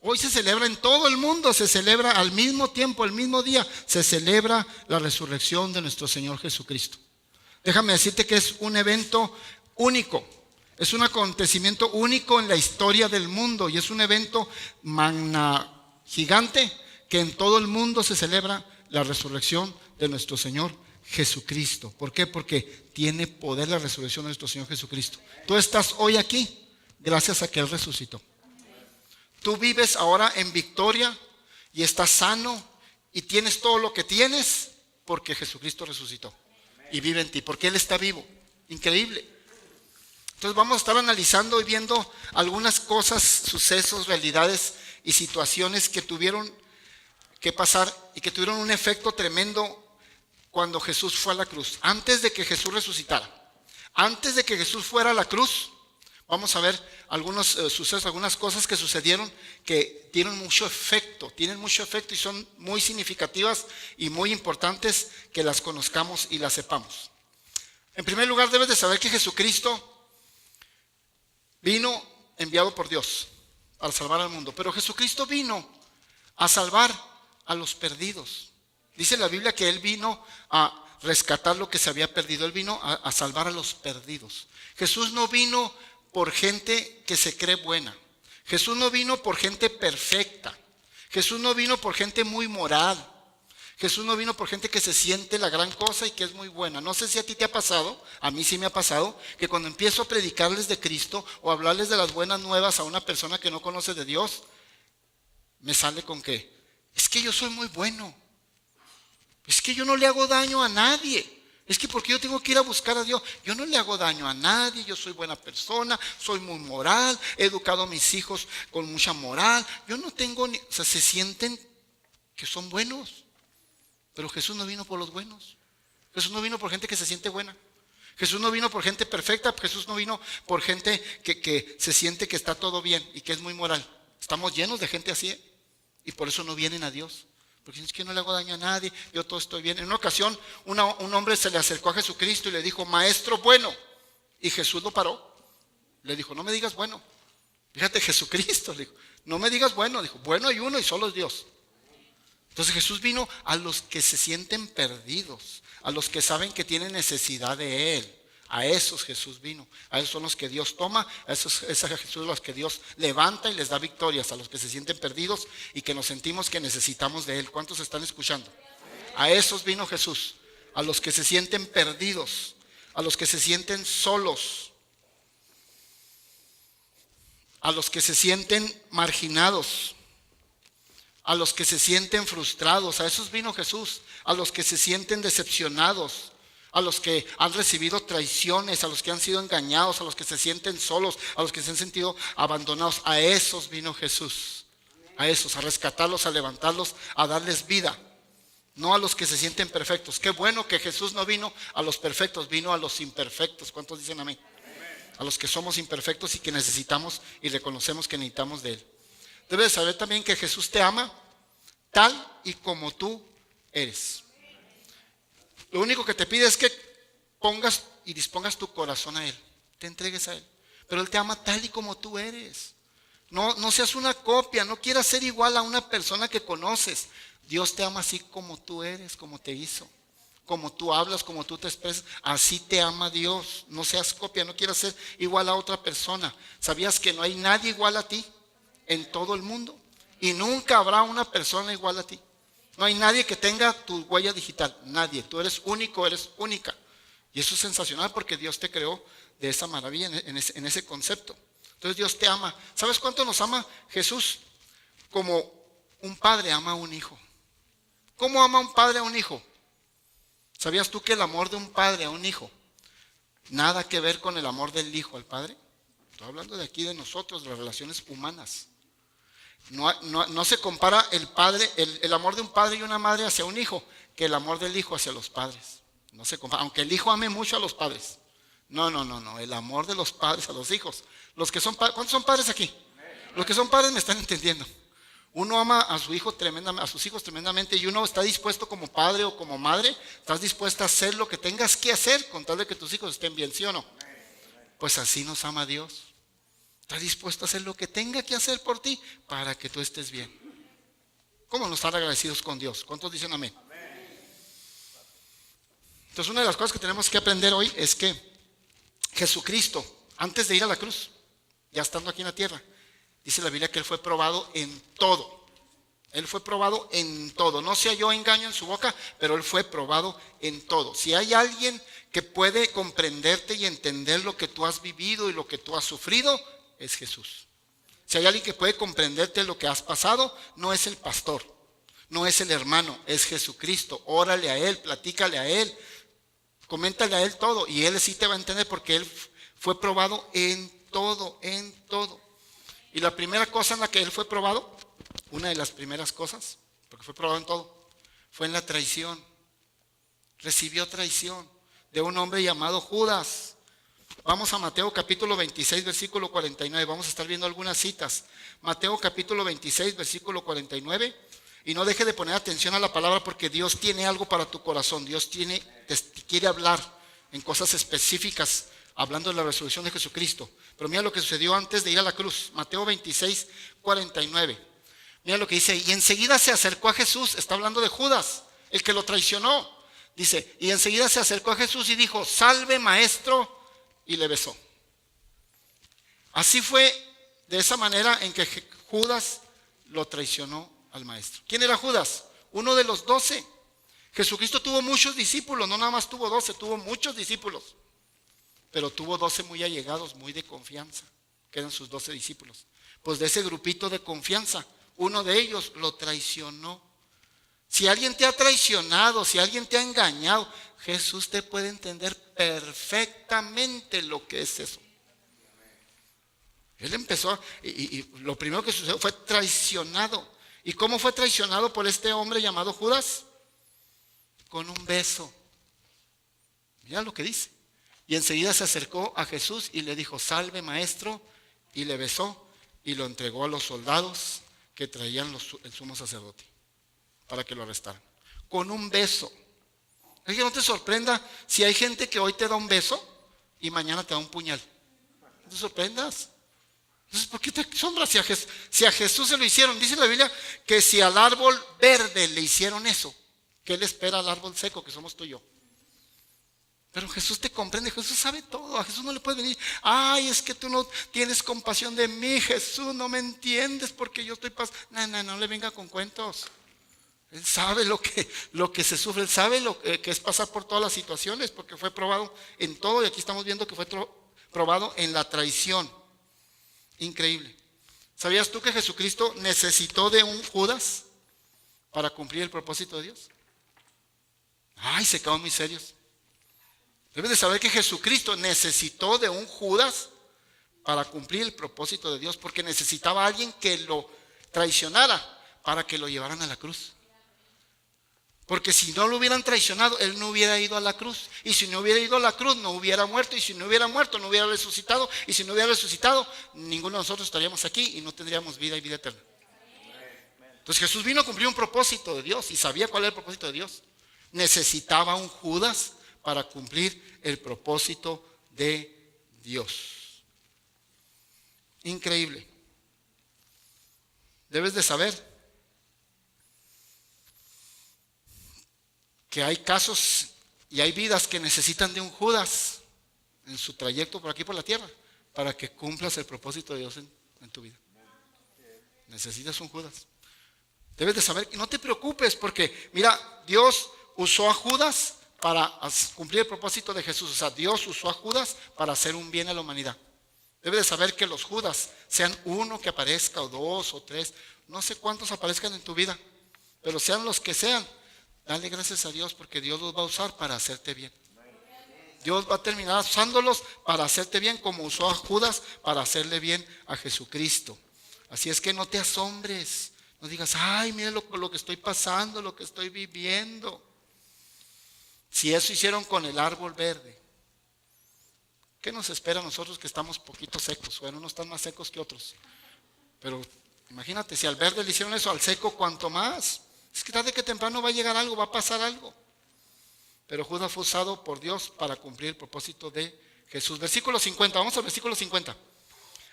Hoy se celebra en todo el mundo, se celebra al mismo tiempo, el mismo día, se celebra la resurrección de nuestro Señor Jesucristo. Déjame decirte que es un evento único, es un acontecimiento único en la historia del mundo y es un evento gigante que en todo el mundo se celebra la resurrección de nuestro Señor Jesucristo. ¿Por qué? Porque tiene poder la resurrección de nuestro Señor Jesucristo. Tú estás hoy aquí gracias a que Él resucitó. Tú vives ahora en victoria y estás sano y tienes todo lo que tienes porque Jesucristo resucitó y vive en ti, porque Él está vivo. Increíble. Entonces vamos a estar analizando y viendo algunas cosas, sucesos, realidades y situaciones que tuvieron que pasar y que tuvieron un efecto tremendo cuando Jesús fue a la cruz. Antes de que Jesús resucitara, antes de que Jesús fuera a la cruz, vamos a ver algunos sucesos, algunas cosas que sucedieron que tienen mucho efecto y son muy significativas y muy importantes que las conozcamos y las sepamos. En primer lugar, debes de saber que Jesucristo vino enviado por Dios para salvar al mundo, pero Jesucristo vino a salvar a los perdidos. Dice la Biblia que Él vino a rescatar lo que se había perdido, Él vino a salvar a los perdidos. Jesús no vino por gente que se cree buena. Jesús no vino por gente perfecta. Jesús no vino por gente muy moral. Jesús no vino por gente que se siente la gran cosa y que es muy buena. No sé si a ti te ha pasado, a mí sí me ha pasado, que cuando empiezo a predicarles de Cristo o a hablarles de las buenas nuevas a una persona que no conoce de Dios, me sale con que, es que yo soy muy bueno. Es que yo no le hago daño a nadie. Es que porque yo tengo que ir a buscar a Dios. Yo no le hago daño a nadie, yo soy buena persona, soy muy moral, he educado a mis hijos con mucha moral. Yo no tengo ni, o sea, se sienten que son buenos. Pero Jesús no vino por los buenos. Jesús no vino por gente que se siente buena. Jesús no vino por gente perfecta. Jesús no vino por gente que se siente que está todo bien y que es muy moral. Estamos llenos de gente así, ¿eh? Y por eso no vienen a Dios. Porque es que no le hago daño a nadie, yo todo estoy bien. En una ocasión un hombre se le acercó a Jesucristo y le dijo, maestro bueno. Y Jesús lo paró. Le dijo, no me digas bueno. Fíjate, Jesucristo le dijo, no me digas bueno. Dijo, bueno hay uno y solo es Dios. Entonces Jesús vino a los que se sienten perdidos, a los que saben que tienen necesidad de Él. A esos Jesús vino, a esos son los que Dios toma, a esos Jesús los que Dios levanta y les da victorias, a los que se sienten perdidos y que nos sentimos que necesitamos de Él. ¿Cuántos están escuchando? A esos vino Jesús, a los que se sienten perdidos, a los que se sienten solos, a los que se sienten marginados, a los que se sienten frustrados. A esos vino Jesús, a los que se sienten decepcionados, a los que han recibido traiciones, a los que han sido engañados, a los que se sienten solos, a los que se han sentido abandonados. A esos vino Jesús, a esos, a rescatarlos, a levantarlos, a darles vida, no a los que se sienten perfectos. Qué bueno que Jesús no vino a los perfectos, vino a los imperfectos. ¿Cuántos dicen amén? A los que somos imperfectos y que necesitamos y reconocemos que necesitamos de Él. Debes saber también que Jesús te ama tal y como tú eres. Lo único que te pide es que pongas y dispongas tu corazón a Él, te entregues a Él. Pero Él te ama tal y como tú eres. No seas una copia, no quieras ser igual a una persona que conoces. Dios te ama así como tú eres, como te hizo. Como tú hablas, como tú te expresas, así te ama Dios. No seas copia, no quieras ser igual a otra persona. ¿Sabías que no hay nadie igual a ti en todo el mundo? Y nunca habrá una persona igual a ti. No hay nadie que tenga tu huella digital, nadie. Tú eres único, eres única. Y eso es sensacional porque Dios te creó de esa maravilla, en ese concepto. Entonces Dios te ama. ¿Sabes cuánto nos ama Jesús? Como un padre ama a un hijo. ¿Cómo ama un padre a un hijo? ¿Sabías tú que el amor de un padre a un hijo nada que ver con el amor del hijo al padre? Estoy hablando de aquí de nosotros, de las relaciones humanas. No se compara el amor de un padre y una madre hacia un hijo que el amor del hijo hacia los padres. No se compara, aunque el hijo ame mucho a los padres. No, el amor de los padres a los hijos. Los que son ¿cuántos son padres aquí? Los que son padres me están entendiendo. Uno ama a su hijo tremendamente, a sus hijos tremendamente, y uno está dispuesto como padre o como madre, estás dispuesta a hacer lo que tengas que hacer con tal de que tus hijos estén bien, ¿sí o no? Pues así nos ama Dios. Está dispuesto a hacer lo que tenga que hacer por ti para que tú estés bien. ¿Cómo no estar agradecidos con Dios? ¿Cuántos dicen amén? Entonces, una de las cosas que tenemos que aprender hoy es que Jesucristo, antes de ir a la cruz, ya estando aquí en la tierra, dice la Biblia que Él fue probado en todo. Él fue probado en todo. No se halló engaño en su boca, pero Él fue probado en todo. Si hay alguien que puede comprenderte y entender lo que tú has vivido y lo que tú has sufrido, es Jesús. Si hay alguien que puede comprenderte lo que has pasado, no es el pastor, no es el hermano, es Jesucristo. Órale a Él, platícale a Él, coméntale a Él todo y Él sí te va a entender porque Él fue probado en todo, en todo. Y la primera cosa en la que Él fue probado, una de las primeras cosas, porque fue probado en todo, fue en la traición. Recibió traición de un hombre llamado Judas. Vamos a Mateo capítulo 26, versículo 49. Vamos a estar viendo algunas citas. Mateo capítulo 26, versículo 49. Y no deje de poner atención a la palabra porque Dios tiene algo para tu corazón. Dios te quiere hablar en cosas específicas, hablando de la resurrección de Jesucristo. Pero mira lo que sucedió antes de ir a la cruz. Mateo 26, 49. Mira lo que dice. Y enseguida se acercó a Jesús. Está hablando de Judas, el que lo traicionó. Dice, y enseguida se acercó a Jesús y dijo, salve maestro, y le besó. Así fue de esa manera en que Judas lo traicionó al maestro. ¿Quién era Judas? Uno de los 12. Jesucristo tuvo muchos discípulos, no nada más tuvo 12, tuvo muchos discípulos. Pero tuvo 12 muy allegados, muy de confianza, que eran sus 12 discípulos. Pues de ese grupito de confianza, uno de ellos lo traicionó. Si alguien te ha traicionado, si alguien te ha engañado, Jesús te puede entender perfectamente lo que es eso. Él empezó, y lo primero que sucedió fue traicionado. ¿Y cómo fue traicionado por este hombre llamado Judas? Con un beso. Mira lo que dice. Y enseguida se acercó a Jesús y le dijo, salve maestro, y le besó y lo entregó a los soldados que traían el sumo sacerdote para que lo arrestaran. Con un beso. Es que no te sorprenda si hay gente que hoy te da un beso y mañana te da un puñal. No te sorprendas. Entonces, ¿por qué te asombras si a Jesús se lo hicieron? Dice la Biblia que si al árbol verde le hicieron eso, ¿qué le espera al árbol seco que somos tú y yo? Pero Jesús te comprende, Jesús sabe todo. A Jesús no le puede venir, ay, es que tú no tienes compasión de mí, Jesús, no me entiendes porque yo estoy pasando. No le venga con cuentos. Él sabe lo que se sufre, Él sabe lo que es pasar por todas las situaciones, porque fue probado en todo, y aquí estamos viendo que fue probado en la traición. Increíble. ¿Sabías tú que Jesucristo necesitó de un Judas para cumplir el propósito de Dios? Ay, se quedaron muy serios. Debes de saber que Jesucristo necesitó de un Judas para cumplir el propósito de Dios, porque necesitaba a alguien que lo traicionara para que lo llevaran a la cruz. Porque si no lo hubieran traicionado, Él no hubiera ido a la cruz. Y si no hubiera ido a la cruz, no hubiera muerto. Y si no hubiera muerto, no hubiera resucitado. Y si no hubiera resucitado, ninguno de nosotros estaríamos aquí y no tendríamos vida y vida eterna. Entonces Jesús vino a cumplir un propósito de Dios y sabía cuál era el propósito de Dios. Necesitaba un Judas para cumplir el propósito de Dios. Increíble. Debes de saber que hay casos y hay vidas que necesitan de un Judas en su trayecto por aquí por la tierra para que cumplas el propósito de Dios en tu vida. Necesitas un Judas. Debes de saber que no te preocupes porque, mira, Dios usó a Judas para cumplir el propósito de Jesús. O sea, Dios usó a Judas para hacer un bien a la humanidad. Debes de saber que los Judas, sean uno que aparezca o dos o tres, no sé cuántos aparezcan en tu vida, pero sean los que sean, dale gracias a Dios porque Dios los va a usar para hacerte bien. Dios va a terminar usándolos para hacerte bien como usó a Judas para hacerle bien a Jesucristo. Así es que no te asombres, no digas, ay, mira lo que estoy pasando, lo que estoy viviendo. Si eso hicieron con el árbol verde, ¿qué nos espera a nosotros que estamos poquito secos? Bueno, unos están más secos que otros. Pero imagínate, si al verde le hicieron eso, al seco, ¿cuánto más? Es que tarde que temprano va a llegar algo, va a pasar algo. Pero Judas fue usado por Dios para cumplir el propósito de Jesús. Versículo 50, vamos al versículo 50.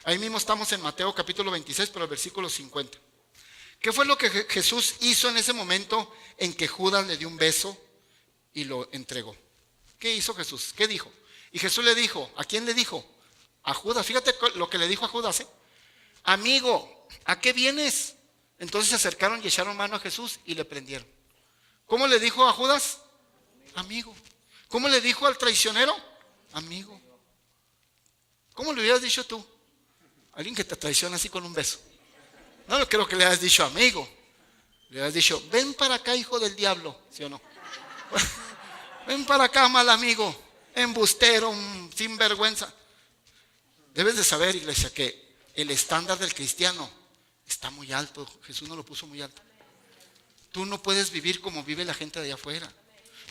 Ahí mismo estamos en Mateo capítulo 26, pero el versículo 50. ¿Qué fue lo que Jesús hizo en ese momento en que Judas le dio un beso y lo entregó? ¿Qué hizo Jesús? ¿Qué dijo? Y Jesús le dijo, ¿a quién le dijo? A Judas. Fíjate lo que le dijo a Judas, ¿eh? Amigo, ¿a qué vienes? Entonces se acercaron y echaron mano a Jesús y le prendieron. ¿Cómo le dijo a Judas? Amigo. ¿Cómo le dijo al traicionero? Amigo. ¿Cómo le hubieras dicho tú? Alguien que te traiciona así con un beso. No creo que le hayas dicho amigo. Le hayas dicho, ven para acá, hijo del diablo. ¿Sí o no? Ven para acá, mal amigo, embustero, sinvergüenza. Debes de saber, iglesia, que el estándar del cristiano está muy alto. Jesús no lo puso muy alto. Tú no puedes vivir como vive la gente de allá afuera.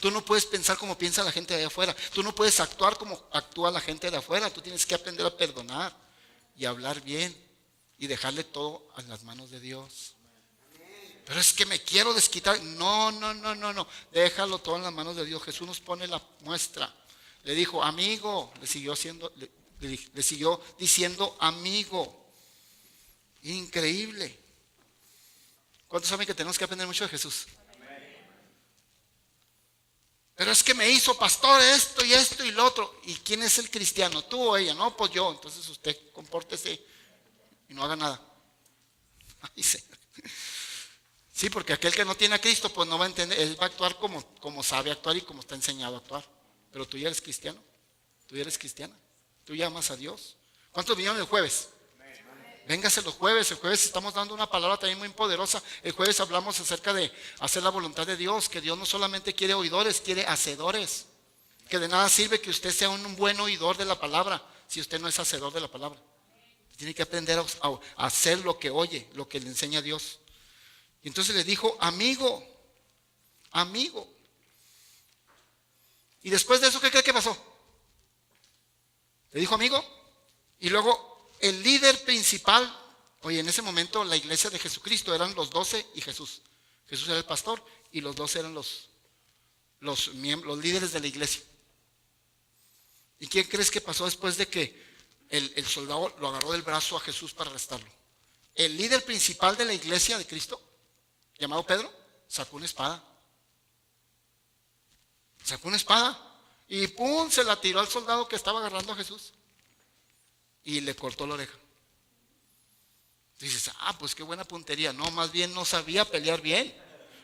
Tú no puedes pensar como piensa la gente de allá afuera. Tú no puedes actuar como actúa la gente de afuera. Tú tienes que aprender a perdonar y hablar bien y dejarle todo a las manos de Dios. Pero es que me quiero desquitar. No. Déjalo todo en las manos de Dios. Jesús nos pone la muestra. Le dijo, amigo. Le siguió diciendo, amigo. Increíble. ¿Cuántos saben que tenemos que aprender mucho de Jesús? Pero es que me hizo pastor esto y lo otro. ¿Y quién es el cristiano? ¿Tú o ella? No, pues yo. Entonces usted compórtese y no haga nada. Ay, Señor. Sí, porque aquel que no tiene a Cristo, pues no va a entender, él va a actuar como sabe actuar y como está enseñado a actuar. Pero tú ya eres cristiano, tú ya eres cristiana, tú ya amas a Dios. ¿Cuántos vinieron el jueves? Véngase los jueves, el jueves estamos dando una palabra también muy poderosa. El jueves hablamos acerca de hacer la voluntad de Dios, que Dios no solamente quiere oidores, quiere hacedores. Que de nada sirve que usted sea un buen oidor de la palabra si usted no es hacedor de la palabra. Tiene que aprender a hacer lo que oye, lo que le enseña Dios. Y entonces le dijo, amigo. Y después de eso, ¿qué cree que pasó? Le dijo amigo. Y luego el líder principal, oye, en ese momento la iglesia de Jesucristo eran los 12 y Jesús. Jesús era el pastor y los 12 eran los líderes de la iglesia. ¿Y quién crees que pasó después de que el soldado lo agarró del brazo a Jesús para arrestarlo? El líder principal de la iglesia de Cristo, llamado Pedro, sacó una espada. Y ¡pum! Se la tiró al soldado que estaba agarrando a Jesús. Y le cortó la oreja. Dices, pues qué buena puntería. No, más bien no sabía pelear bien.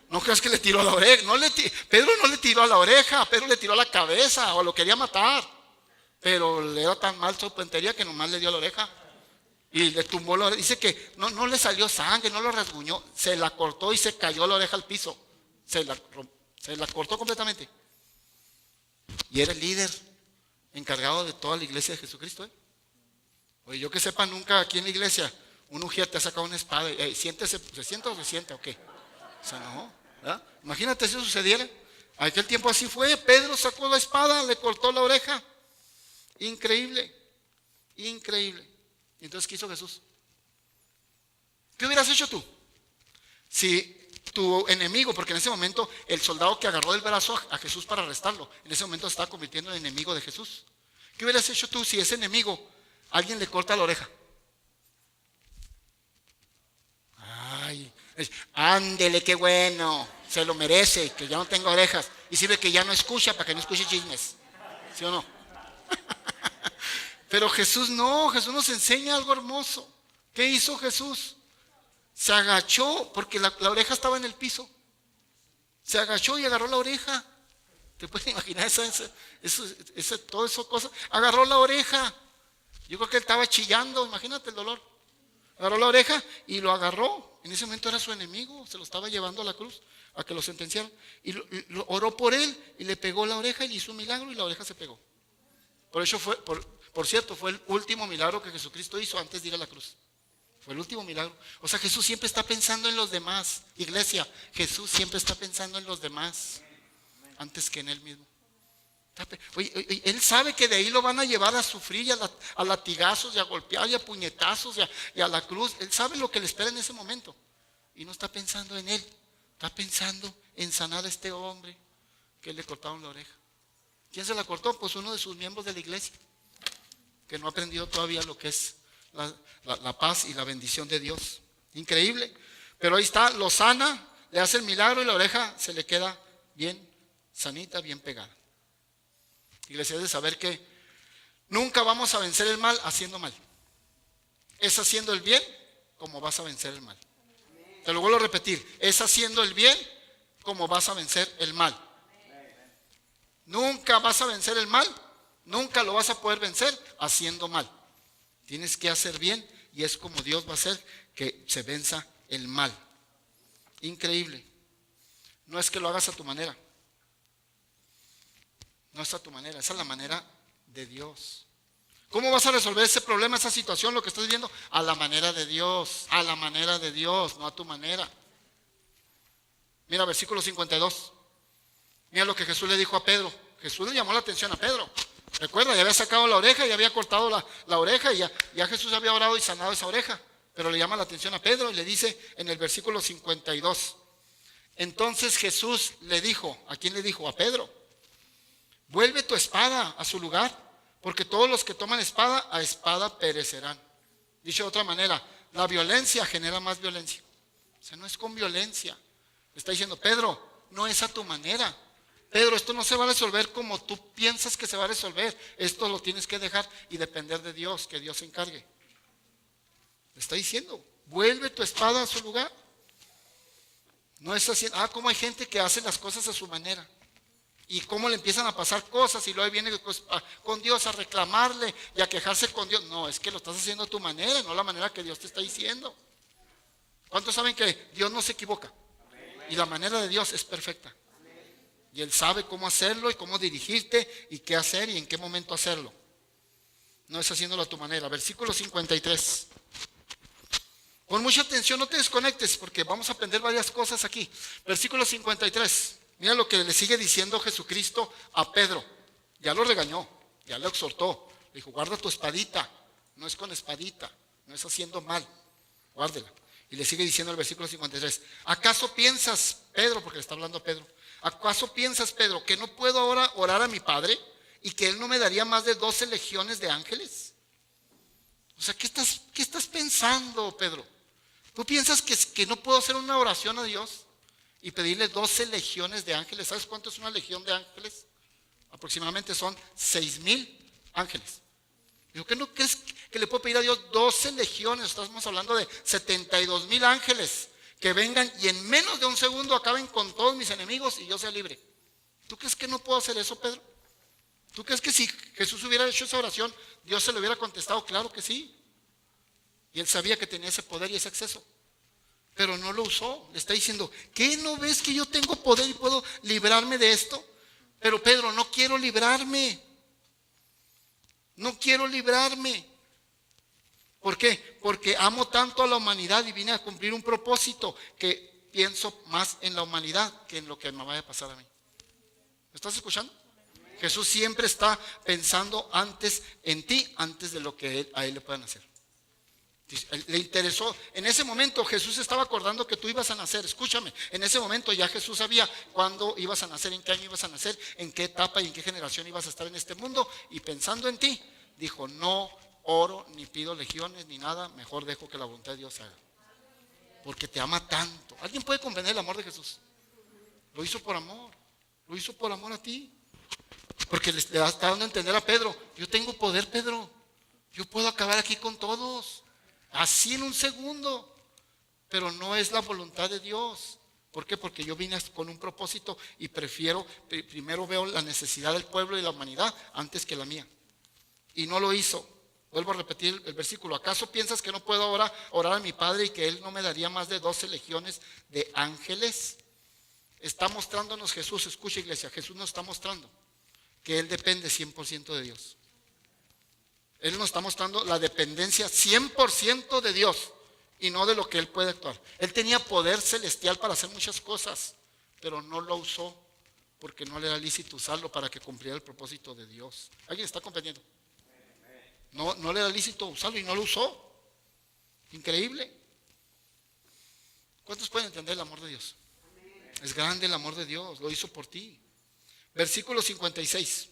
No creas que le tiró a la oreja. Pedro no le tiró a la oreja, Pedro le tiró a la cabeza o lo quería matar. Pero le era tan mal su puntería que nomás le dio la oreja. Y le tumbó la oreja. Dice que no le salió sangre, no lo rasguñó. Se la cortó y se cayó la oreja al piso. Se la cortó completamente. Y era el líder encargado de toda la iglesia de Jesucristo. Oye, yo que sepa, nunca aquí en la iglesia un ujier te ha sacado una espada. Siéntese, ¿se sienta o se sienta o qué? O sea, no, ¿verdad? Imagínate si eso sucediera. Aquel tiempo así fue. Pedro sacó la espada, le cortó la oreja. Increíble. Y entonces, ¿qué hizo Jesús? ¿Qué hubieras hecho tú? Si tu enemigo, porque en ese momento el soldado que agarró del brazo a Jesús para arrestarlo, en ese momento se estaba convirtiendo en enemigo de Jesús. ¿Qué hubieras hecho tú si ese enemigo alguien le corta la oreja? Ay, ándele, qué bueno, se lo merece, que ya no tenga orejas. Y sirve que ya no escucha para que no escuche chismes. ¿Sí o no? Pero Jesús no, Jesús nos enseña algo hermoso. ¿Qué hizo Jesús? Se agachó porque la oreja estaba en el piso. Se agachó y agarró la oreja. ¿Te puedes imaginar todo eso cosas? Agarró la oreja. Yo creo que él estaba chillando, imagínate el dolor. Agarró la oreja y lo agarró. En ese momento era su enemigo, se lo estaba llevando a la cruz a que lo sentenciaran. Y lo oró por él y le pegó la oreja y le hizo un milagro y la oreja se pegó. Por eso por cierto, fue el último milagro que Jesucristo hizo antes de ir a la cruz. Fue el último milagro. O sea, Jesús siempre está pensando en los demás. Iglesia, Jesús siempre está pensando en los demás antes que en él mismo. Oye, él sabe que de ahí lo van a llevar a sufrir y a latigazos y a golpear y a puñetazos y a la cruz. Él sabe lo que le espera en ese momento. Y no está pensando en él. Está pensando en sanar a este hombre que le cortaron la oreja. ¿Quién se la cortó? Pues uno de sus miembros de la iglesia, que no ha aprendido todavía lo que es la paz y la bendición de Dios. Increíble. Pero ahí está, lo sana, le hace el milagro y la oreja se le queda bien sanita, bien pegada. Iglesia, es de saber que nunca vamos a vencer el mal haciendo mal. Es haciendo el bien como vas a vencer el mal. Te lo vuelvo a repetir, es haciendo el bien como vas a vencer el mal. Nunca vas a vencer el mal, nunca lo vas a poder vencer haciendo mal. Tienes que hacer bien y es como Dios va a hacer que se venza el mal. Increíble. No es que lo hagas a tu manera. No es a tu manera, esa es la manera de Dios. ¿Cómo vas a resolver ese problema, esa situación, lo que estás viendo? A la manera de Dios, a la manera de Dios, no a tu manera. Mira, versículo 52. Mira lo que Jesús le dijo a Pedro. Jesús le llamó la atención a Pedro. Recuerda, ya había sacado la oreja, ya había cortado la oreja y ya Jesús había orado y sanado esa oreja. Pero le llama la atención a Pedro y le dice en el versículo 52. Entonces Jesús le dijo, ¿a quién le dijo? A Pedro. Vuelve tu espada a su lugar, porque todos los que toman espada, a espada perecerán. Dicho de otra manera, la violencia genera más violencia. O sea, no es con violencia. Le está diciendo, Pedro, no es a tu manera. Pedro, esto no se va a resolver como tú piensas que se va a resolver. Esto lo tienes que dejar y depender de Dios, que Dios se encargue. Le está diciendo, vuelve tu espada a su lugar. No es así. Cómo hay gente que hace las cosas a su manera. Y cómo le empiezan a pasar cosas y luego viene con Dios a reclamarle y a quejarse con Dios. No, es que lo estás haciendo a tu manera, no la manera que Dios te está diciendo. ¿Cuántos saben que Dios no se equivoca? Y la manera de Dios es perfecta. Y Él sabe cómo hacerlo y cómo dirigirte y qué hacer y en qué momento hacerlo. No es haciéndolo a tu manera. Versículo 53. Con mucha atención, no te desconectes porque vamos a aprender varias cosas aquí. Versículo 53. Mira lo que le sigue diciendo Jesucristo a Pedro. Ya lo regañó, ya lo exhortó. Le dijo, guarda tu espadita. No es con espadita, no es haciendo mal. Guárdela. Y le sigue diciendo el versículo 53. ¿Acaso piensas, Pedro, porque le está hablando a Pedro, ¿acaso piensas, Pedro, que no puedo ahora orar a mi Padre y que Él no me daría más de 12 legiones de ángeles? O sea, ¿qué estás pensando, Pedro? ¿Tú piensas que no puedo hacer una oración a Dios y pedirle 12 legiones de ángeles? ¿Sabes cuánto es una legión de ángeles? Aproximadamente son 6,000 ángeles. Digo, ¿qué no crees que le puedo pedir a Dios 12 legiones? Estamos hablando de 72,000 ángeles que vengan y en menos de un segundo acaben con todos mis enemigos y yo sea libre. ¿Tú crees que no puedo hacer eso, Pedro? ¿Tú crees que si Jesús hubiera hecho esa oración, Dios se lo hubiera contestado? Claro que sí. Y Él sabía que tenía ese poder y ese acceso. Pero no lo usó. Le está diciendo, ¿qué no ves que yo tengo poder y puedo librarme de esto? Pero Pedro, no quiero librarme. No quiero librarme. ¿Por qué? Porque amo tanto a la humanidad y vine a cumplir un propósito que pienso más en la humanidad que en lo que me vaya a pasar a mí. ¿Me estás escuchando? Jesús siempre está pensando antes en ti, antes de lo que a Él le puedan hacer. Le interesó, en ese momento Jesús estaba acordando que tú ibas a nacer. Escúchame, en ese momento ya Jesús sabía cuándo ibas a nacer, en qué año ibas a nacer, en qué etapa y en qué generación ibas a estar en este mundo. Y pensando en ti, dijo, no oro, ni pido legiones, ni nada, mejor dejo que la voluntad de Dios se haga. Porque te ama tanto. ¿Alguien puede comprender el amor de Jesús? Lo hizo por amor, lo hizo por amor a ti. Porque le está dando a entender a Pedro, yo tengo poder, Pedro, yo puedo acabar aquí con todos. Así en un segundo, pero no es la voluntad de Dios. ¿Por qué? Porque yo vine con un propósito y primero veo la necesidad del pueblo y la humanidad antes que la mía. Y no lo hizo. Vuelvo a repetir el versículo. ¿Acaso piensas que no puedo ahora orar a mi Padre y que Él no me daría más de 12 legiones de ángeles? Está mostrándonos Jesús, escucha iglesia, Jesús nos está mostrando que Él depende 100% de Dios. Él nos está mostrando la dependencia 100% de Dios y no de lo que Él puede actuar. Él tenía poder celestial para hacer muchas cosas, pero no lo usó porque no le era lícito usarlo para que cumpliera el propósito de Dios. ¿Alguien está comprendiendo? No le era lícito usarlo y no lo usó. Increíble. ¿Cuántos pueden entender el amor de Dios? Es grande el amor de Dios, lo hizo por ti. Versículo 56.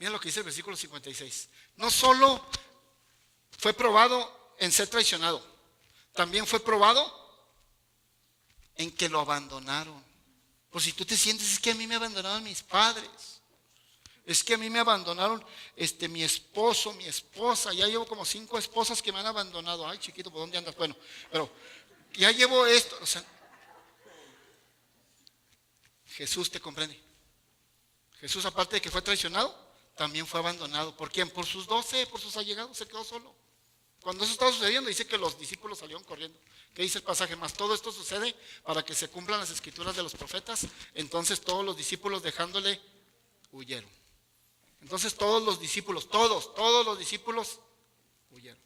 Mira lo que dice el versículo 56. No solo fue probado en ser traicionado, también fue probado en que lo abandonaron. Pues si tú te sientes, es que a mí me abandonaron mis padres, es que a mí me abandonaron mi esposo, mi esposa, ya llevo como 5 esposas que me han abandonado. Ay, chiquito, ¿por dónde andas? Bueno, pero ya llevo esto. O sea, Jesús te comprende. Jesús, aparte de que fue traicionado, también fue abandonado. ¿Por quién? Por sus 12, por sus allegados, se quedó solo. Cuando eso estaba sucediendo, dice que los discípulos salieron corriendo. ¿Qué dice el pasaje? Más todo esto sucede para que se cumplan las escrituras de los profetas. Entonces todos los discípulos, dejándole, huyeron. Entonces todos los discípulos, todos los discípulos huyeron.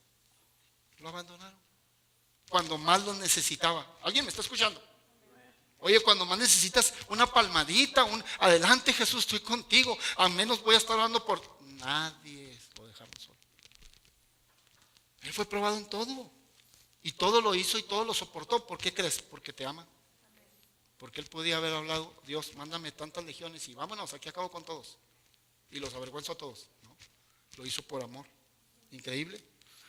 Lo abandonaron. Cuando más lo necesitaba. ¿Alguien me está escuchando? Oye, cuando más necesitas una palmadita, adelante Jesús, estoy contigo. Al menos voy a estar orando por nadie. Lo dejaron solo. Él fue probado en todo. Y todo lo hizo y todo lo soportó. ¿Por qué crees? Porque te ama. Porque él podía haber hablado, Dios, mándame tantas legiones y vámonos, aquí acabo con todos. Y los avergüenzo a todos. ¿No? Lo hizo por amor. Increíble.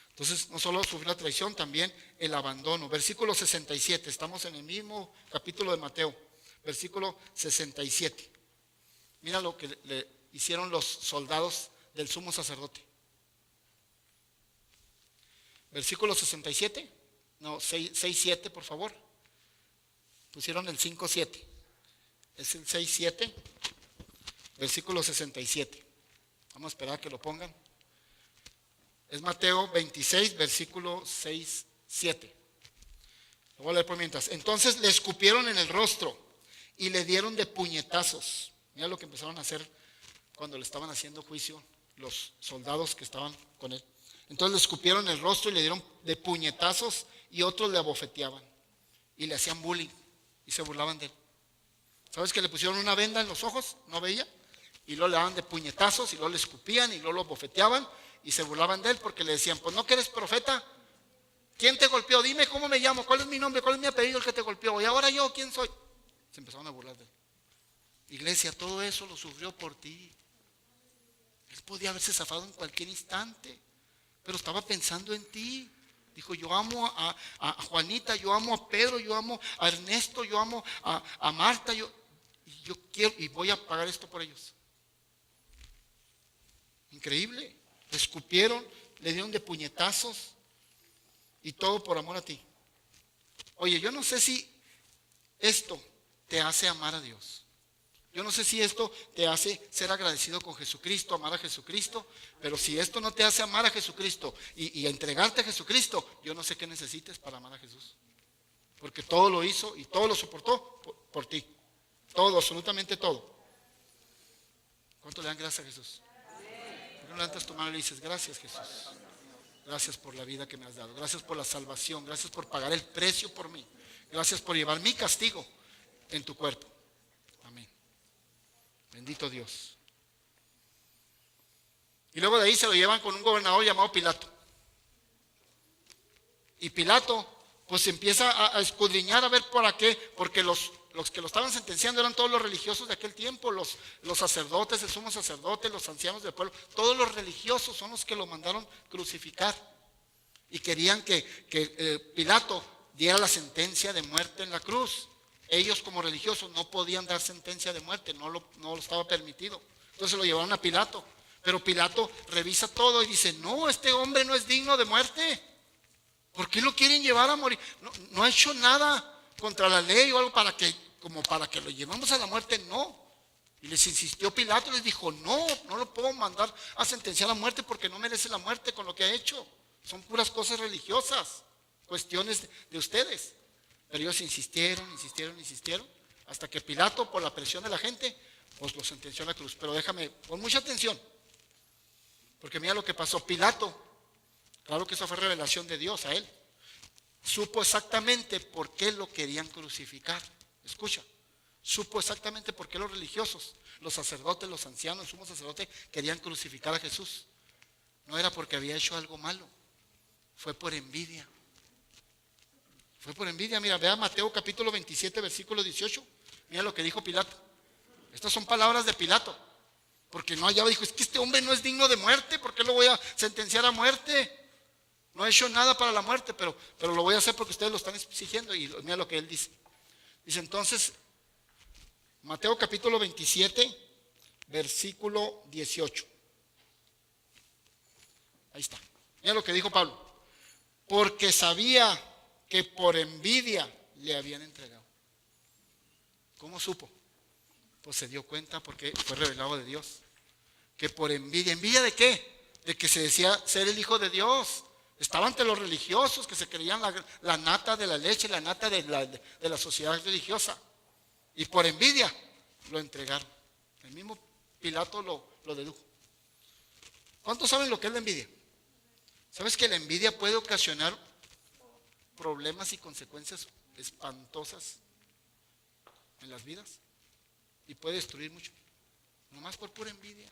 Entonces, no solo sufrió la traición, también el abandono. Versículo 67, estamos en el mismo capítulo de Mateo. Versículo 67. Mira lo que le hicieron los soldados del sumo sacerdote. Versículo 67. No, 6-7, por favor. Pusieron el 5-7. Es el 6-7. Versículo 67. Vamos a esperar a que lo pongan. Es Mateo 26, versículo 6-7. Lo voy a leer por mientras. Entonces le escupieron en el rostro y le dieron de puñetazos. Mira lo que empezaron a hacer cuando le estaban haciendo juicio los soldados que estaban con él. Entonces le escupieron en el rostro y le dieron de puñetazos y otros le abofeteaban. Y le hacían bullying y se burlaban de él. ¿Sabes que le pusieron una venda en los ojos? ¿No veía? Y luego le daban de puñetazos y luego le escupían y luego lo abofeteaban. Y se burlaban de él porque le decían, pues no que eres profeta. ¿Quién te golpeó? Dime cómo me llamo, cuál es mi nombre, cuál es mi apellido el que te golpeó. Y ahora yo, ¿quién soy? Se empezaron a burlar de él. Iglesia, todo eso lo sufrió por ti. Él podía haberse zafado en cualquier instante, pero estaba pensando en ti. Dijo, yo amo a Juanita, yo amo a Pedro, yo amo a Ernesto, yo amo a Marta, yo quiero y voy a pagar esto por ellos. Increíble. Le escupieron, le dieron de puñetazos y todo por amor a ti. Oye, yo no sé si esto te hace amar a Dios. Yo no sé si esto te hace ser agradecido con Jesucristo, amar a Jesucristo, pero si esto no te hace amar a Jesucristo y entregarte a Jesucristo, yo no sé qué necesites para amar a Jesús. Porque todo lo hizo y todo lo soportó por ti. Todo, absolutamente todo. ¿Cuánto le dan gracias a Jesús? Levantas tu mano y le dices, gracias Jesús, gracias por la vida que me has dado, gracias por la salvación, gracias por pagar el precio por mí, gracias por llevar mi castigo en tu cuerpo. Amén. Bendito Dios. Y luego de ahí se lo llevan con un gobernador llamado Pilato. Y Pilato pues empieza a escudriñar a ver para qué, porque los que lo estaban sentenciando eran todos los religiosos de aquel tiempo, los sacerdotes, el sumo sacerdote, los ancianos del pueblo, todos los religiosos son los que lo mandaron crucificar. Y querían que Pilato diera la sentencia de muerte en la cruz. Ellos como religiosos no podían dar sentencia de muerte, no lo estaba permitido. Entonces lo llevaron a Pilato. Pero Pilato revisa todo y dice, no, este hombre no es digno de muerte. ¿Por qué lo quieren llevar a morir? No ha hecho nada contra la ley o algo para que lo llevamos a la muerte, no. Y les insistió Pilato y les dijo, no lo puedo mandar a sentenciar a muerte porque no merece la muerte con lo que ha hecho. Son puras cosas religiosas, cuestiones de ustedes. Pero ellos insistieron, hasta que Pilato, por la presión de la gente, pues lo sentenció a la cruz. Pero déjame, pon mucha atención, porque mira lo que pasó. Pilato, claro que eso fue revelación de Dios a él, supo exactamente por qué lo querían crucificar. Escucha, supo exactamente por qué los religiosos, los sacerdotes, los ancianos, el sumo sacerdote querían crucificar a Jesús. No era porque había hecho algo malo, fue por envidia. Fue por envidia. Mira, vea Mateo capítulo 27, versículo 18. Mira lo que dijo Pilato. Estas son palabras de Pilato. Porque no hallaba, dijo, es que este hombre no es digno de muerte, ¿por qué lo voy a sentenciar a muerte? No ha hecho nada para la muerte, pero lo voy a hacer porque ustedes lo están exigiendo. Y mira lo que él dice. Dice entonces, Mateo capítulo 27, versículo 18. Ahí está. Mira lo que dijo Pablo. Porque sabía que por envidia le habían entregado. ¿Cómo supo? Pues se dio cuenta porque fue revelado de Dios. Que por envidia. ¿Envidia de qué? De que se decía ser el hijo de Dios. Estaba ante los religiosos que se creían la nata de la leche, la nata de la sociedad religiosa. Y por envidia lo entregaron. El mismo Pilato lo dedujo. ¿Cuántos saben lo que es la envidia? ¿Sabes que la envidia puede ocasionar problemas y consecuencias espantosas en las vidas? Y puede destruir mucho. Nomás por pura envidia.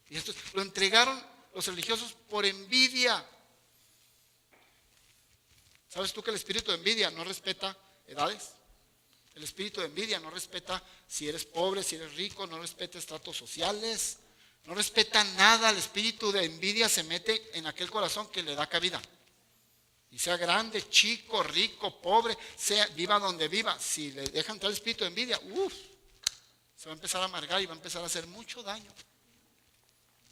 Y esto lo entregaron los religiosos por envidia. ¿Sabes tú que el espíritu de envidia no respeta edades? El espíritu de envidia no respeta si eres pobre, si eres rico, no respeta estratos sociales, no respeta nada. El espíritu de envidia se mete en aquel corazón que le da cabida. Y sea grande, chico, rico, pobre, viva donde viva, si le dejan entrar el espíritu de envidia, se va a empezar a amargar y va a empezar a hacer mucho daño.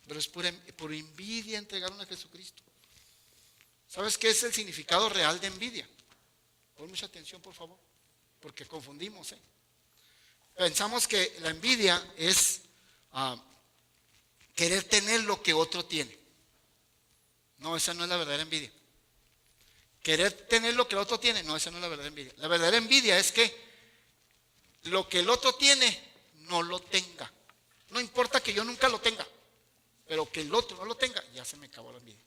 Pero es por envidia entregaron a Jesucristo. ¿Sabes qué es el significado real de envidia? Pon mucha atención, por favor, porque confundimos. Pensamos que la envidia es querer tener lo que otro tiene. No, esa no es la verdadera envidia. Querer tener lo que el otro tiene, no, esa no es la verdadera envidia. La verdadera envidia es que lo que el otro tiene, no lo tenga. No importa que yo nunca lo tenga, pero que el otro no lo tenga, ya se me acabó la envidia.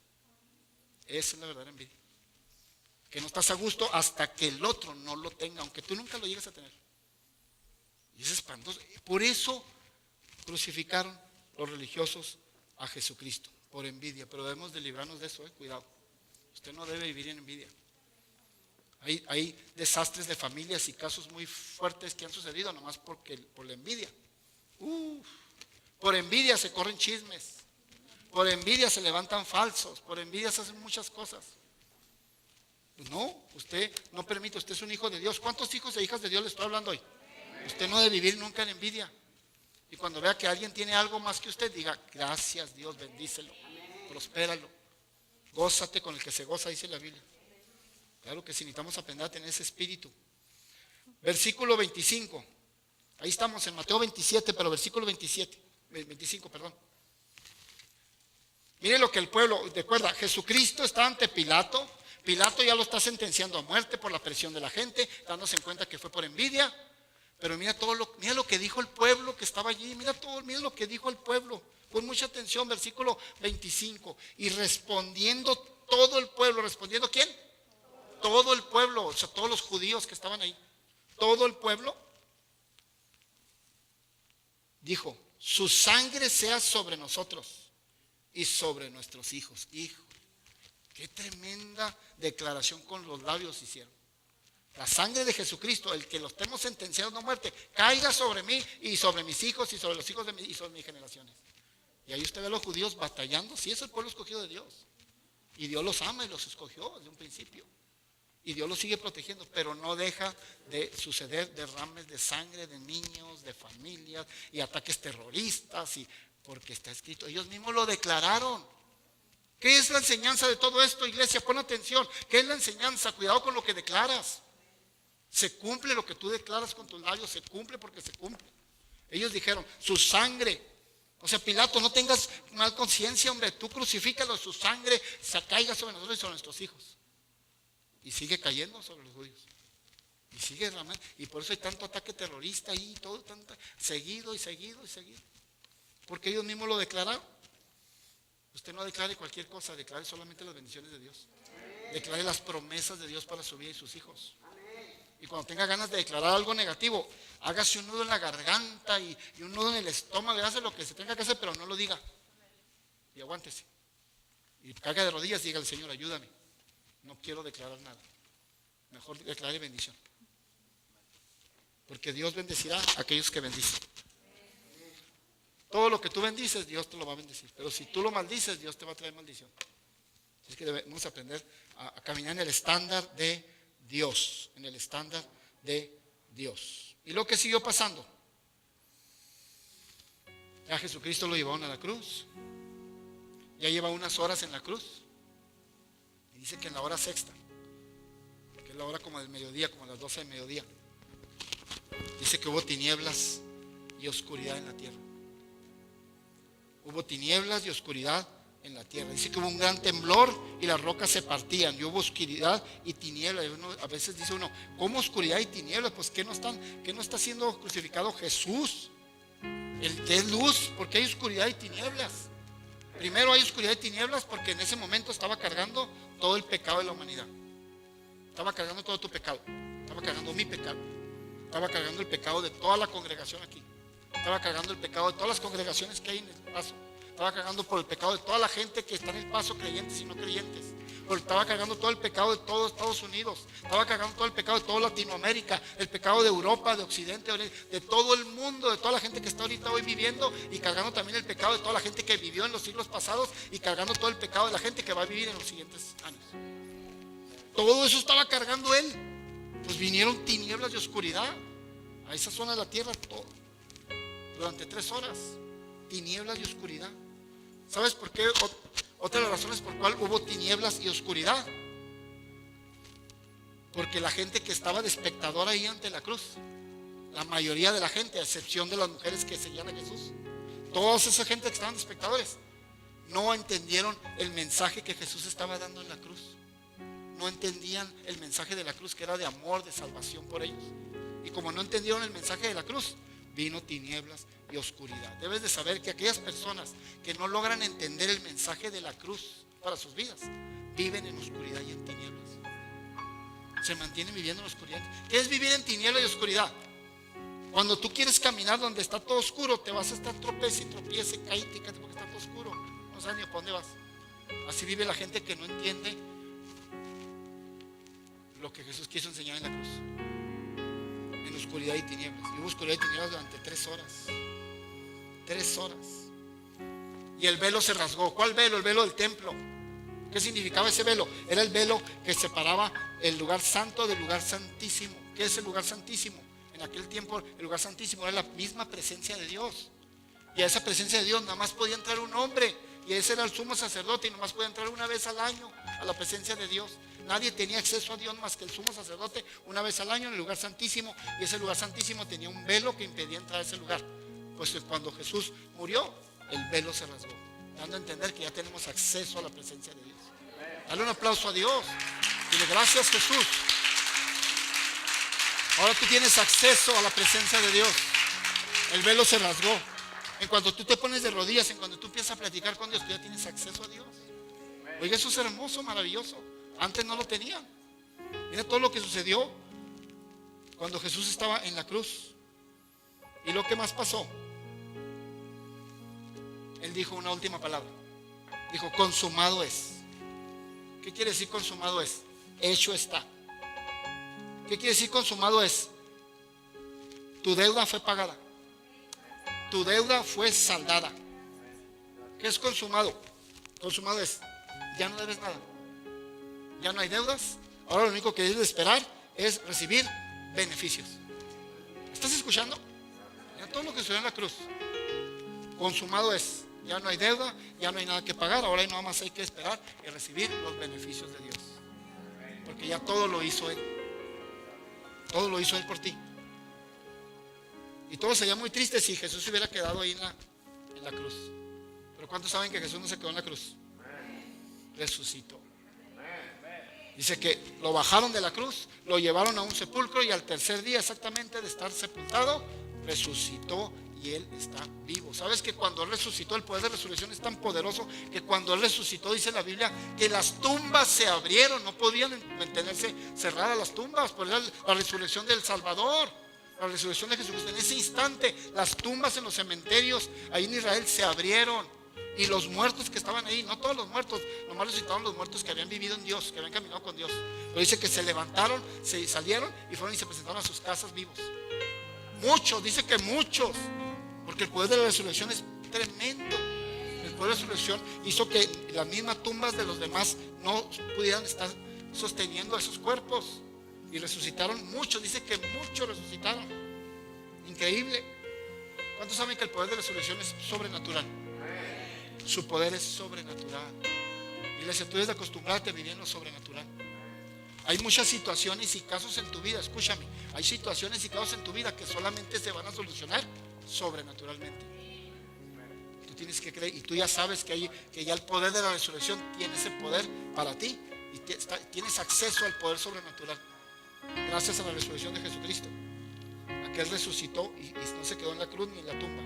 Esa es la verdadera envidia. Que no estás a gusto hasta que el otro no lo tenga, aunque tú nunca lo llegues a tener. Y es espantoso. Por eso crucificaron los religiosos a Jesucristo, por envidia. Pero debemos de librarnos de eso, cuidado. Usted no debe vivir en envidia. Hay desastres de familias y casos muy fuertes que han sucedido nomás por la envidia. Por envidia se corren chismes. Por envidia se levantan falsos. Por envidia se hacen muchas cosas. Pues no, usted no permite, usted es un hijo de Dios. ¿Cuántos hijos e hijas de Dios le estoy hablando hoy? Usted no debe vivir nunca en envidia. Y cuando vea que alguien tiene algo más que usted, diga, gracias Dios, bendícelo, prospéralo. Gózate con el que se goza, dice la Biblia. Claro que sí, necesitamos aprender a tener ese espíritu. Versículo 25. Ahí estamos en Mateo 27, pero versículo 25, perdón. Mire lo que el pueblo, recuerda, Jesucristo está ante Pilato. Pilato ya lo está sentenciando a muerte por la presión de la gente, dándose en cuenta que fue por envidia. Pero mira mira lo que dijo el pueblo que estaba allí, mira lo que dijo el pueblo. Pon mucha atención, versículo 25. Y respondiendo todo el pueblo, ¿respondiendo quién? Todo el pueblo, o sea, todos los judíos que estaban ahí. Todo el pueblo dijo, su sangre sea sobre nosotros y sobre nuestros hijos. Hijo, qué tremenda declaración con los labios hicieron. La sangre de Jesucristo, el que lo estemos sentenciando a muerte, caiga sobre mí y sobre mis hijos y sobre los hijos de y sobre mis generaciones. Y ahí usted ve a los judíos batallando. Sí, es el pueblo escogido de Dios. Y Dios los ama y los escogió desde un principio. Y Dios los sigue protegiendo, pero no deja de suceder derrames de sangre de niños, de familias y ataques terroristas, porque está escrito. Ellos mismos lo declararon. ¿Qué es la enseñanza de todo esto, iglesia? Pon atención. ¿Qué es la enseñanza? Cuidado con lo que declaras. Se cumple lo que tú declaras con tus labios, se cumple porque se cumple. Ellos dijeron, su sangre. O sea, Pilato, no tengas mal conciencia, hombre, tú crucifícalo, su sangre se caiga sobre nosotros y sobre nuestros hijos. Y sigue cayendo sobre los judíos. Y sigue derramando. Y por eso hay tanto ataque terrorista ahí, todo tanto, seguido. Porque ellos mismos lo declararon. Usted no declare cualquier cosa, declare solamente las bendiciones de Dios. Declare las promesas de Dios para su vida y sus hijos. Y cuando tenga ganas de declarar algo negativo, hágase un nudo en la garganta y un nudo en el estómago, hace lo que se tenga que hacer, pero no lo diga. Y aguántese. Y caiga de rodillas y diga al Señor, ayúdame. No quiero declarar nada. Mejor declare bendición. Porque Dios bendecirá a aquellos que bendicen. todo lo que tú bendices, Dios te lo va a bendecir. Pero si tú lo maldices, Dios te va a traer maldición. Es que debemos aprender a caminar en el estándar de Dios. En el estándar de Dios. ¿Y lo que siguió pasando? Ya Jesucristo lo llevaron a la cruz. Ya lleva unas horas en la cruz. Y dice que en la hora sexta, que es la hora como del mediodía, como a las 12 del mediodía, dice que hubo tinieblas y oscuridad en la tierra. Hubo tinieblas y oscuridad en la tierra. Dice que hubo un gran temblor y las rocas se partían. Y hubo oscuridad y tinieblas. A veces dice uno, ¿cómo oscuridad y tinieblas? Pues ¿qué no está siendo crucificado Jesús? El que es luz, porque hay oscuridad y tinieblas. Primero hay oscuridad y tinieblas porque en ese momento estaba cargando todo el pecado de la humanidad. Estaba cargando todo tu pecado. Estaba cargando mi pecado. Estaba cargando el pecado de toda la congregación aquí. Estaba cargando el pecado de todas las congregaciones que hay en el Paso. Estaba cargando por el pecado de toda la gente que está en el Paso, creyentes y no creyentes. Pero estaba cargando todo el pecado de todos Estados Unidos. Estaba cargando todo el pecado de toda Latinoamérica, el pecado de Europa, de Occidente, de todo el mundo, de toda la gente que está ahorita hoy viviendo, y cargando también el pecado de toda la gente que vivió en los siglos pasados, y cargando todo el pecado de la gente que va a vivir en los siguientes años. Todo eso estaba cargando él. Pues vinieron tinieblas y oscuridad a esa zona de la tierra todo, durante 3 horas. Tinieblas y oscuridad. ¿Sabes por qué? Otra de las razones por cuál hubo tinieblas y oscuridad. Porque la gente que estaba de espectador ahí ante la cruz, la mayoría de la gente, a excepción de las mujeres que seguían a Jesús, toda esa gente que estaban de espectadores, no entendieron el mensaje que Jesús estaba dando en la cruz. No entendían el mensaje de la cruz, que era de amor, de salvación por ellos. Y como no entendieron el mensaje de la cruz, vino tinieblas y oscuridad. Debes de saber que aquellas personas que no logran entender el mensaje de la cruz para sus vidas, viven en oscuridad y en tinieblas. Se mantienen viviendo en oscuridad. ¿Qué es vivir en tinieblas y oscuridad? Cuando tú quieres caminar donde está todo oscuro, te vas a estar tropiece y tropiece, caíte porque está todo oscuro. No sabes ni a dónde vas. Así vive la gente que no entiende lo que Jesús quiso enseñar en la cruz. En oscuridad y tinieblas. Y hubo oscuridad y tinieblas durante 3 horas. 3 horas. Y el velo se rasgó. ¿Cuál velo? El velo del templo. ¿Qué significaba ese velo? Era el velo que separaba el lugar santo del lugar santísimo. ¿Qué es el lugar santísimo? En aquel tiempo el lugar santísimo era la misma presencia de Dios. Y a esa presencia de Dios nada más podía entrar un hombre. Y ese era el sumo sacerdote y nada más podía entrar una vez al año a la presencia de Dios. Nadie tenía acceso a Dios más que el sumo sacerdote una vez al año en el lugar santísimo. Y ese lugar santísimo tenía un velo que impedía entrar a ese lugar. Pues cuando Jesús murió, el velo se rasgó, dando a entender que ya tenemos acceso a la presencia de Dios. Dale un aplauso a Dios. Dile gracias, Jesús. Ahora tú tienes acceso a la presencia de Dios. El velo se rasgó. En cuanto tú te pones de rodillas, en cuando tú empiezas a platicar con Dios, tú ya tienes acceso a Dios. Oiga, eso es hermoso, maravilloso. Antes no lo tenían. Mira todo lo que sucedió cuando Jesús estaba en la cruz. ¿Y lo que más pasó? Él dijo una última palabra. Dijo, consumado es. ¿Qué quiere decir consumado es? Hecho está. ¿Qué quiere decir consumado es? Tu deuda fue pagada. Tu deuda fue saldada. ¿Qué es consumado? Consumado es, ya no debes nada. Ya no hay deudas. Ahora lo único que debes de esperar es recibir beneficios. ¿Estás escuchando? Ya todo lo que sucedió en la cruz. Consumado es. Ya no hay deuda, ya no hay nada que pagar. Ahora nada más hay que esperar y recibir los beneficios de Dios. Porque ya todo lo hizo Él. Todo lo hizo Él por ti. Y todo sería muy triste si Jesús se hubiera quedado ahí en la cruz. Pero ¿cuántos saben que Jesús no se quedó en la cruz? Resucitó. Dice que lo bajaron de la cruz, lo llevaron a un sepulcro y al tercer día exactamente de estar sepultado, resucitó y Él está vivo. ¿Sabes que cuando Él resucitó, el poder de resurrección es tan poderoso que cuando Él resucitó, dice la Biblia, que las tumbas se abrieron, no podían mantenerse cerradas las tumbas, por la resurrección del Salvador, la resurrección de Jesucristo. En ese instante, las tumbas en los cementerios ahí en Israel se abrieron. Y los muertos que estaban ahí, no todos los muertos, nomás resucitaron los muertos que habían vivido en Dios, que habían caminado con Dios. Pero dice que se levantaron, se salieron y fueron y se presentaron a sus casas vivos. Muchos, dice que muchos, porque el poder de la resurrección es tremendo. El poder de resurrección hizo que las mismas tumbas de los demás no pudieran estar sosteniendo esos cuerpos. Y resucitaron muchos, dice que muchos resucitaron. Increíble. ¿Cuántos saben que el poder de la resurrección es sobrenatural? Su poder es sobrenatural. Iglesia, tú debes de acostumbrarte a vivir en lo sobrenatural. Hay muchas situaciones y casos en tu vida, escúchame. Hay situaciones y casos en tu vida que solamente se van a solucionar sobrenaturalmente. Tú tienes que creer, y tú ya sabes que ya el poder de la resurrección tiene ese poder para ti. Y tienes acceso al poder sobrenatural. Gracias a la resurrección de Jesucristo. Aquel resucitó y no se quedó en la cruz ni en la tumba.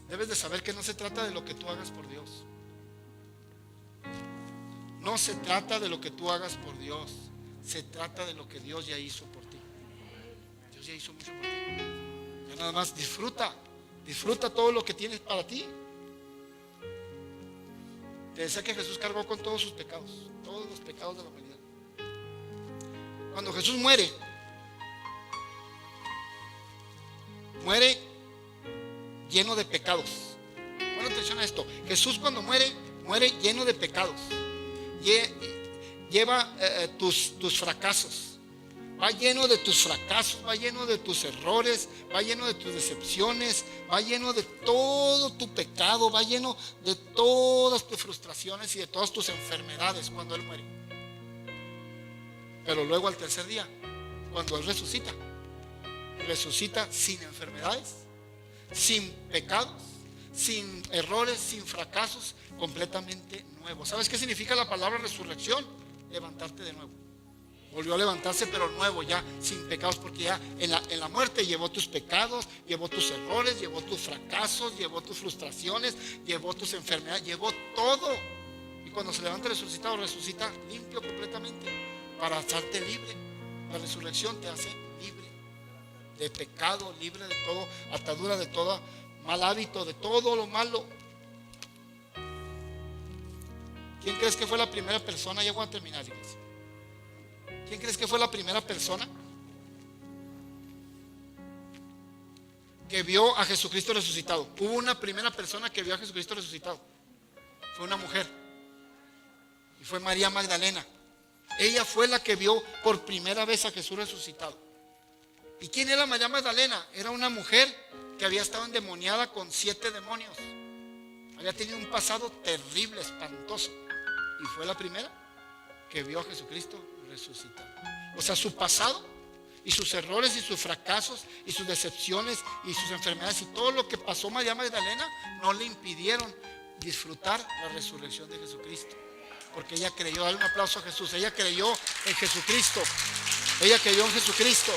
Debes de saber que no se trata de lo que tú hagas por Dios. No se trata de lo que tú hagas por Dios. Se trata de lo que Dios ya hizo por ti. Dios ya hizo mucho por ti. Ya nada más disfruta todo lo que tienes para ti. Te decía que Jesús cargó con todos sus pecados, todos los pecados de la humanidad. Cuando Jesús muere lleno de pecados. Pon atención a esto. Jesús cuando muere lleno de pecados. Lleva tus fracasos. Va lleno de tus fracasos, va lleno de tus errores, va lleno de tus decepciones, va lleno de todo tu pecado, va lleno de todas tus frustraciones y de todas tus enfermedades cuando Él muere. Pero luego al tercer día, cuando Él resucita sin enfermedades, sin pecados, sin errores, sin fracasos, completamente nuevo. ¿Sabes qué significa la palabra resurrección? Levantarte de nuevo. Volvió a levantarse, pero nuevo, ya sin pecados, porque ya en la muerte llevó tus pecados, llevó tus errores, llevó tus fracasos, llevó tus frustraciones, llevó tus enfermedades, llevó todo. Y cuando se levanta resucitado, resucita limpio completamente para hacerte libre. La resurrección te hace libre de pecado, libre de todo, atadura de todo mal hábito, de todo lo malo. ¿Quién crees que fue la primera persona? Ya voy a terminar, iglesia. ¿Quién crees que fue la primera persona que vio a Jesucristo resucitado? Hubo una primera persona que vio a Jesucristo resucitado. Fue una mujer. Y fue María Magdalena. Ella fue la que vio por primera vez a Jesús resucitado. ¿Y quién era María Magdalena? Era una mujer que había estado endemoniada con 7 demonios. Había tenido un pasado terrible, espantoso. Y fue la primera que vio a Jesucristo resucitado. O sea, su pasado y sus errores y sus fracasos y sus decepciones y sus enfermedades y todo lo que pasó María Magdalena no le impidieron disfrutar la resurrección de Jesucristo, porque ella creyó. Dale un aplauso a Jesús. Ella creyó en Jesucristo. Ella creyó en Jesucristo.